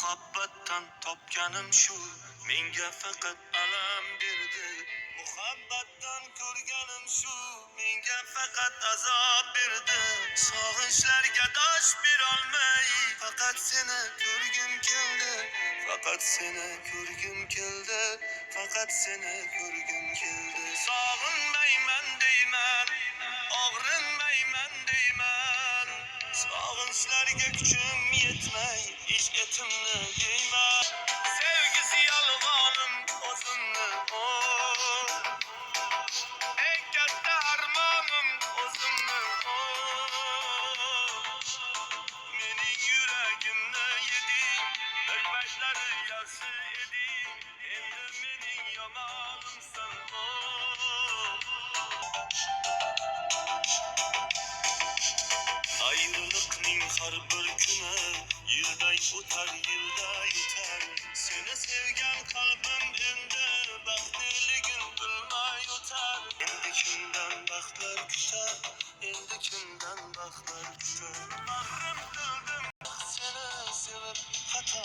Muhabbatdan topganim shu, menga faqat alam berdi. Muhabbatdan ko'rganim shu, menga faqat azob berdi. Sog'inchlarga dosh berolmay, faqat seni ko'rgim keldi. Faqat seni ko'rgim keldi. Faqat seni ko'rgim keldi. Sog'inmayman deyman, og'rinmayman deyman. Sog'inchlarga kuchim yetmay, ish etimni yeyman. Sevgisi yolg'onim o'zimni, eng katta armonim o'zimni. Mening yuragimni yeding, bir paytlari yaxshi eding, endi mening yomonimsan. Ayrılıkning har bir kuni yilday o'tar, yilday o'tar. Seni sevgan qalbim endi baxtliligin bilmay o'tar. Endi kimdan baxtlar kutar, endi kimdan baxtlar kutar. Mahrum qildim seni sevib, xato